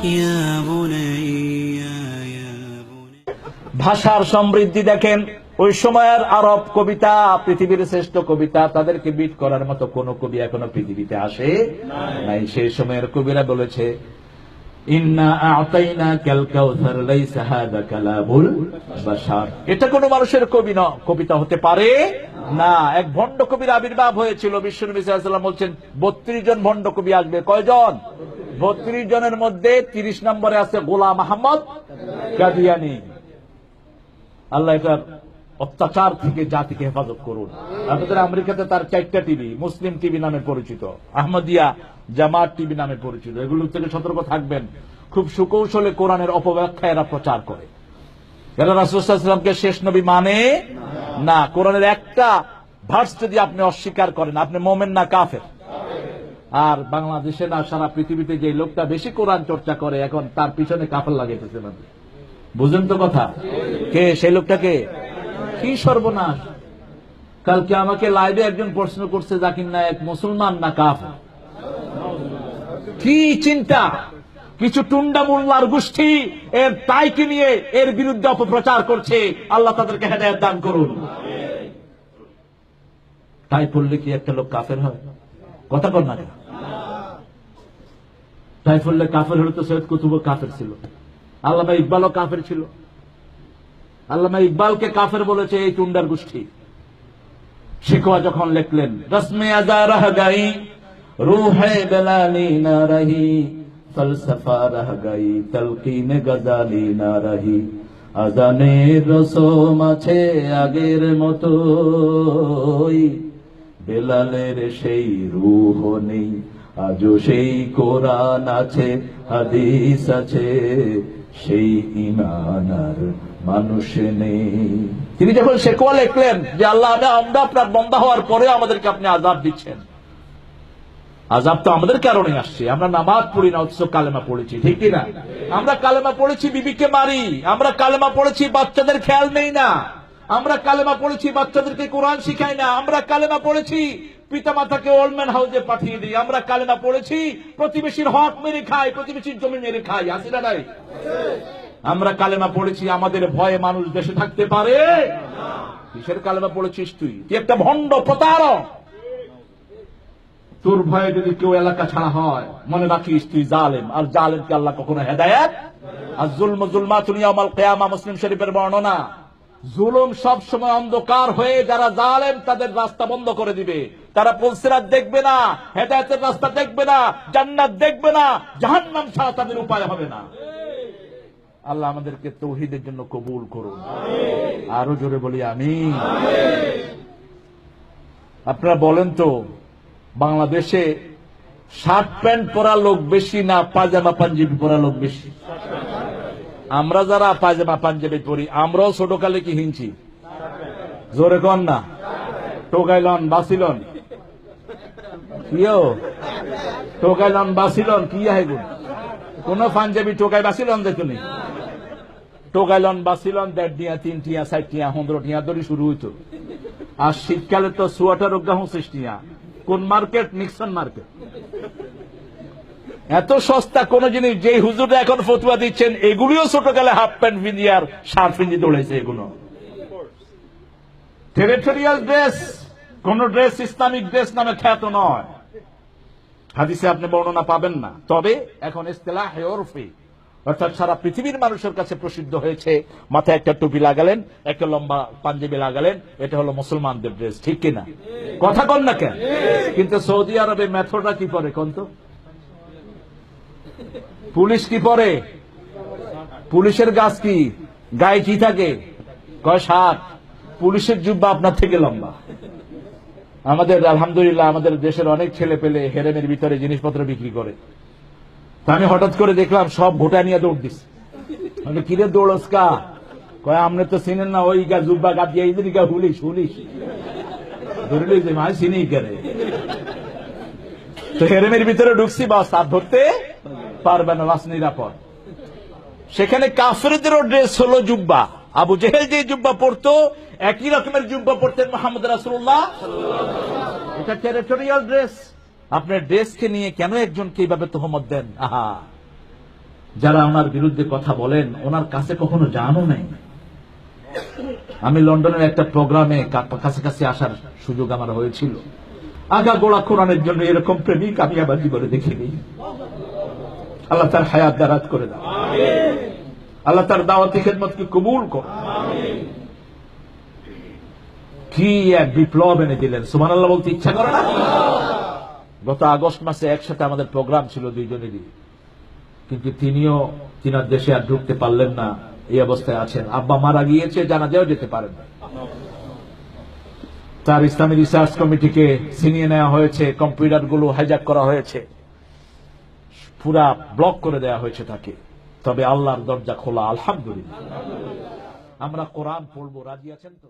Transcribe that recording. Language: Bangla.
يا بني يا بني ভাষার সমৃদ্ধি দেখেন। ওই সময়ের আরব কবিতা পৃথিবীর শ্রেষ্ঠ কবিতা, তাদেরকে বিট করার মতো কোন কবি এখনো পৃথিবীতে আসে নাই। সেই সময়ের কবিরা বলেছে ইন্না আ'তাইনাকাল কাউসার লাইসা হাযা কালামুল বাশার। এটা কোন মানুষের কবিতা হতে পারে না। এক ভণ্ড কবির আবির্ভাব হয়েছিল। বিশ্বনবী সাল্লাল্লাহু আলাইহি ওয়াসাল্লাম বলছেন 32 জন ভণ্ড কবি আসবে। কয়জন? 32 জনের মধ্যে 30 নম্বরে আছে গোলাম আহমদ কাদিয়ানী। আল্লাহ এটা অত্যাচার থেকে জাতিকে হেফাজত করুন। আপনাদের আমেরিকাতে তার 4টা টিভি, মুসলিম টিভি নামে পরিচিত, আহমদিয়া জামাত টিভি নামে পরিচিত। এগুলো থেকে সতর্ক থাকবেন। খুব সুকৌশলে কোরআনের অপব্যাখ্যা এরা প্রচার করে। এরা রাসূল সাল্লাল্লাহু আলাইহি ওয়াসাল্লামকে শেষ নবী মানে না। কোরআনের একটা ভার্স যদি আপনি অস্বীকার করেন, আপনি মুমিন না কাফের। আর বাংলাদেশে না সারা পৃথিবীতে যে লোকটা বেশি কোরআন চর্চা করে, এখন তার পিছনে কাফের লাগাইতেছে না। বুঝেন তো কথা? কে সেই লোকটাকে? কি সর্বনাশ! কালকে আমাকে লাইভে একজন প্রশ্ন করছে, জাকির নায়েক মুসলমান না কাফের? কি চিন্তা! কিছু টুন্ডা মোল্লার গোষ্ঠী এর তাইকে নিয়ে এর বিরুদ্ধে অপপ্রচার করছে। আল্লাহ তাদেরকে হেদায়েত দান করুন। তাই পড়লে কি একটা লোক কাফের হয়? কথা কর না। তাই পড়লে কাফের হলে তো সৈয়দ কুতুব কাফের ছিল, আল্লামা ইকবালও কাফের ছিল। আল্লামা ইকবালকে কাফের বলেছে এই টুন্ডার গোষ্ঠী। শিকোয়া যখন লিখলেন রসমে আজা রহ গাই রূহে বেলালি না রহি, ফলসফা রহ গাই তলকিন গজালি না রহি, আজানের রসম আছে আগের মতোই, বেলালের সেই রূহ নেই, আজও সেই কোরআন আছে, হাদিস আছে, সেই ঈমান আর মানুষ নেই। তিনি যখন শেকওয়া লিখলেন যে আল্লাহ আমরা আপনার বান্দা হওয়ার পরে আমাদেরকে আপনি আযাব দিচ্ছেন, আযাব তো আমাদের কারণে আসছে। আমরা নামাজ পড়ি না, অথচ কালেমা পড়েছি, ঠিক কি না? আমরা কালেমা পড়েছি বিবিকে মারি, আমরা কালেমা পড়েছি বাচ্চাদের খেয়াল নেই না, আমরা কালেমা পড়েছি বাচ্চাদেরকে কোরআন শিখাই না, আমরা কালেমা পড়েছি পিতামাতাকে ওল্ডম্যান হাউসে পাঠিয়ে দিই, আমরা কালেমা পড়েছি প্রতিবেশীর হক মেরে খাই, প্রতিবেশীর জমি মেরে খাই, আছে না নাই? আমরা কালেমা পড়েছি আমাদের ভয়ে মানুষ দেশে থাকতে পারে না। কিসের কালেমা পড়েছিস তুই? তুই একটা ভণ্ড প্রতারক। তোর ভয়ে যদি কেউ এলাকা ছাড়া হয়, মনে রাখিস তুই জালেম, আর জালেমকে আল্লাহ কখনো হেদায়েত। আর যুলম যুলমাতুন ইয়াউমাল কিয়ামা, মুসলিম শরীফের বর্ণনা। জুলুম সব সময় অন্ধকার হয়ে যারা জালেম তাদের রাস্তা বন্ধ করে দিবে। তারা পুলসিরাত দেখবে না, হেদায়েতের রাস্তা দেখবে না, জান্নাত দেখবে না, জাহান্নাম ছাড়া তাদের উপায় হবে না। আল্লাহ আমাদেরকে তৌহিদের জন্য কবুল করুন। আরো জোরে বলি আমিন। আপনারা বলেন তো, বাংলাদেশে শার্ট প্যান্ট পরা লোক বেশি না পায়জামা পাঞ্জাবি পরা লোক বেশি? আমরা যারা পায়জামা পাঞ্জাবি পরি, আমরাও ছোটকালে কি হিংছি? জোরে কন না। টোকাইলন বাসিলন কিও, টোকাইলন বাসিলন কি আইগুন? কোন পাঞ্জাবি টোকাই বাসিলন দেখুনি? টোকাইলন বাসিলন 1.5 টিয়া 3 টিয়া 4 টিয়া 15 টিয়া ধরে শুরু হইতো। আর শীতকালে তো সোয়াটার 25 টিয়া। কোন মার্কেট? Nixon market. এত সস্তা কোন জিনিস যেই হুজুররা এখন ফতুয়া দিচ্ছেন, এগুলিও ছোটকালে হাফ প্যান্ট পিন্দি আর শার্ট পিন্দি দৌড়াইছে। এগুলো টেরিটোরিয়াল ড্রেস, কোন ড্রেস ইসলামিক ড্রেস নামে খ্যাত নয়। হাদিসে আপনি বর্ণনা পাবেন না। তবে এখন ইসতিলাহে উরফি, অর্থাৎ সারা পৃথিবীর মানুষের কাছে প্রসিদ্ধ হয়েছে, মাথায় একটা টুপি লাগালেন, একটা লম্বা পাঞ্জাবি লাগালেন, এটা হলো মুসলমানদের ড্রেস, ঠিক কিনা? কথা কন না কেন? কিন্তু সৌদি আরবে মেথডরা কি পরে কোন তো? পুলিশ কি পরে? পুলিশের গাছ কি গায়ে কি থাকে? কয় শার্ট। পুলিশের জুব্বা আপনার থেকে লম্বা। আমাদের আলহামদুলিল্লাহ আমাদের দেশের অনেক ছেলে পেলে হেরেমের ভিতরে জিনিসপত্র বিক্রি করে। আমি হঠাৎ করে দেখলাম সব ভোটা নিয়ে দৌড় দিস। কিরে দৌড়স কা? কয় আপনি তো চিনেন না, ওই গা জুব্বা গা দিয়ে এই গা হুলিস হুলিস ধরলি যে মাই চিনি করে। তো হেরেমের ভিতরে ঢুকছি, বাস আর ধরতে পারবে না, বাস নিরাপদ। সেখানে কাফেরদেরও ড্রেস হলো জুব্বা। আবু জেহেল যে জুব্বা পড়তো, একই রকমের জুব্বা পড়তেন মুহাম্মদ রাসূলুল্লাহ। এটা টেরিটোরিয়াল ড্রেস। আপনার ড্রেসকে নিয়ে কেন একজনকে এইভাবে তোহমত দেন? আহা, যারা ওনার বিরুদ্ধে কথা বলেন ওনার কাছে কখনো জানও নাই। আমি লন্ডনের একটা প্রোগ্রামে কাছাকাছি আসার সুযোগ আমার হয়েছিল। আগা গোড়া কোরআনের জন্য এরকম প্রেমিক আমি আমার জীবনে দেখিনি। আল্লাহ তার হায়াত দারাজ করে দাও, আল্লাহ তার দাওয়াতি খেদমতকে কবুল কর। কি এক বিপ্লব এনে দিলেন, সুবহানাল্লাহ বলতে ইচ্ছা করে না? গত আগস্ট মাসে একসাথে আমাদের প্রোগ্রাম ছিল দুইজনেরই, কিন্তু তিনার দেশে আর ঢুকতে পারলেন না, এই অবস্থায় আছেন। আব্বা মারা গিয়েছে, জানাজাও যেতে পারেন না। তার ইসলামী রিসার্চ কমিটিকে ছিনিয়ে নেওয়া হয়েছে, কম্পিউটার গুলো হাইজ্যাক করা হয়েছে, পুরা ব্লক করে দেওয়া হয়েছে তাকে। তবে আল্লাহর দরজা খোলা, আলহামদুলিল্লাহ। আমরা কোরআন পড়বো, রাজি আছেন তো?